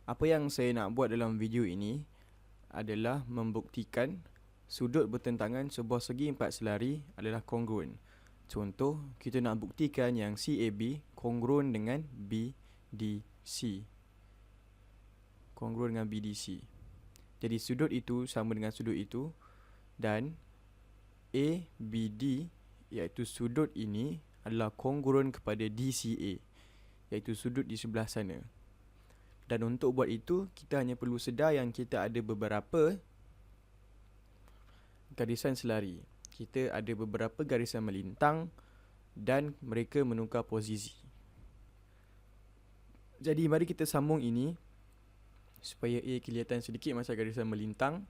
Apa yang saya nak buat dalam video ini adalah membuktikan sudut bertentangan sebuah segi empat selari adalah kongruen. Contoh, kita nak buktikan yang CAB kongruen dengan BDC. Kongruen dengan BDC. Jadi sudut itu sama dengan sudut itu, dan ABD iaitu sudut ini adalah kongruen kepada DCA, iaitu sudut di sebelah sana. Dan untuk buat itu, kita hanya perlu sedar yang kita ada beberapa garisan selari. Kita ada beberapa garisan melintang dan mereka menukar posisi. Jadi mari kita sambung ini supaya ia kelihatan sedikit macam garisan melintang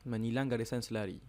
menyilang garisan selari.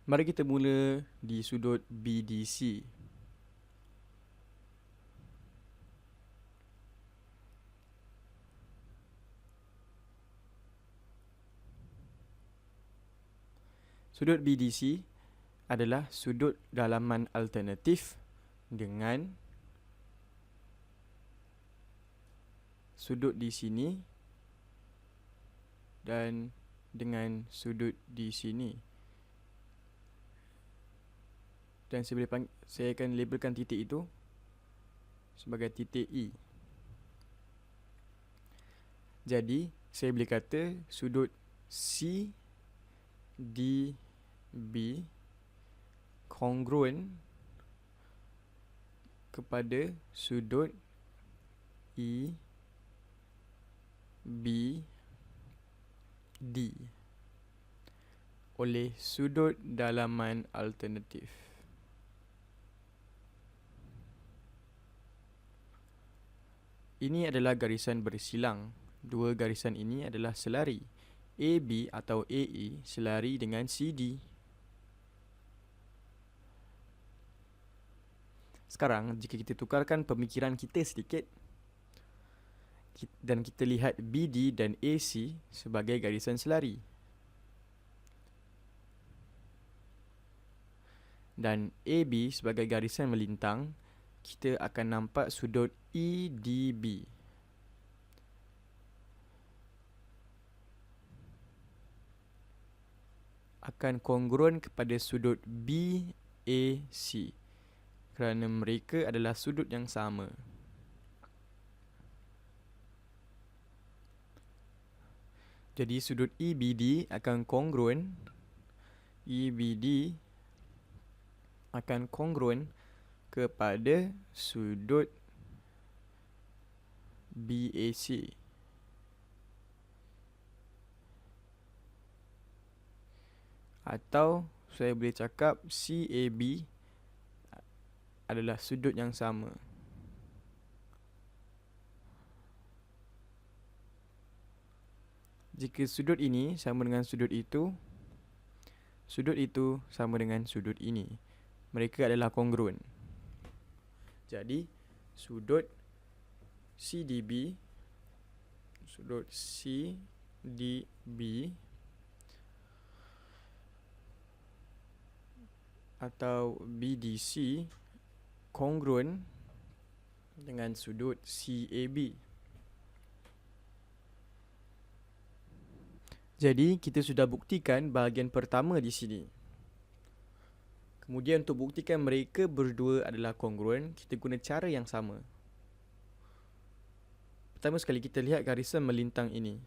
Mari kita mula di sudut BDC. Sudut BDC adalah sudut dalaman alternatif dengan sudut di sini dan dengan sudut di sini. Dan saya akan labelkan titik itu sebagai titik E. Jadi, saya boleh kata sudut CDB kongruen kepada sudut EBD oleh sudut dalaman alternatif. Ini adalah garisan bersilang. Dua garisan ini adalah selari. AB atau AE selari dengan CD. Sekarang, jika kita tukarkan pemikiran kita sedikit dan kita lihat BD dan AC sebagai garisan selari, dan AB sebagai garisan melintang, kita akan nampak sudut EDB akan kongruen kepada sudut BAC kerana mereka adalah sudut yang sama. Jadi sudut EBD akan kongruen kepada sudut BAC. Atau saya boleh cakap CAB adalah sudut yang sama. Jika sudut ini sama dengan sudut itu sama dengan sudut ini. Mereka adalah kongruen. Jadi, sudut CDB atau BDC kongruen dengan sudut CAB. Jadi, kita sudah buktikan bahagian pertama di sini. Kemudian untuk buktikan mereka berdua adalah kongruen, kita guna cara yang sama. Pertama sekali kita lihat garisan melintang ini.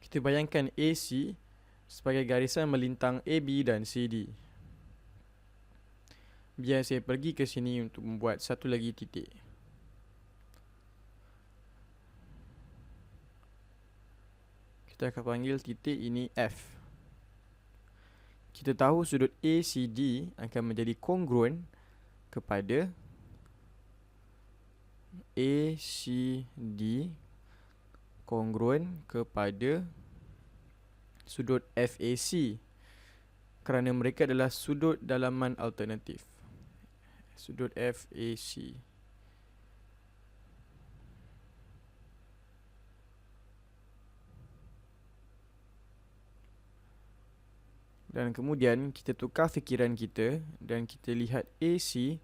Kita bayangkan AC sebagai garisan melintang AB dan CD. Biar saya pergi ke sini untuk membuat satu lagi titik. Kita akan panggil titik ini F. kita tahu sudut ACD akan menjadi kongruen kepada ACD kongruen kepada sudut FAC kerana mereka adalah sudut dalaman alternatif. Sudut FAC. Dan kemudian kita tukar fikiran kita dan kita lihat AC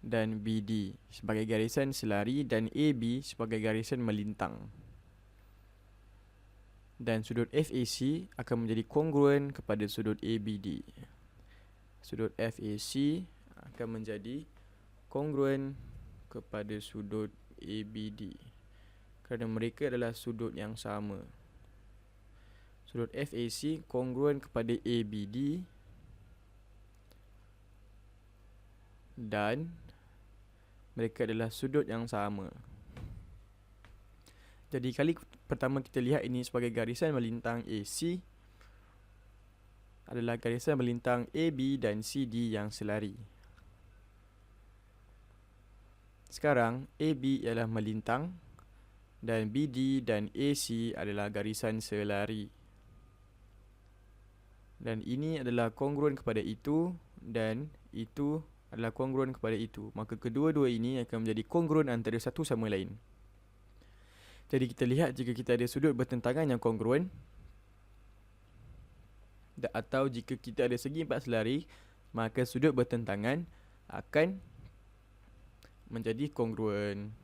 dan BD sebagai garisan selari dan AB sebagai garisan melintang. Dan sudut FAC akan menjadi kongruen kepada sudut ABD. Sudut FAC akan menjadi kongruen kepada sudut ABD kerana mereka adalah sudut yang sama. Sudut FAC kongruen kepada ABD dan mereka adalah sudut yang sama. Jadi kali pertama kita lihat ini sebagai garisan melintang AC adalah garisan melintang AB dan CD yang selari. Sekarang AB ialah melintang dan BD dan AC adalah garisan selari. Dan ini adalah kongruen kepada itu dan itu adalah kongruen kepada itu. Maka kedua-dua ini akan menjadi kongruen antara satu sama lain. Jadi kita lihat jika kita ada sudut bertentangan yang kongruen atau jika kita ada segi empat selari, maka sudut bertentangan akan menjadi kongruen.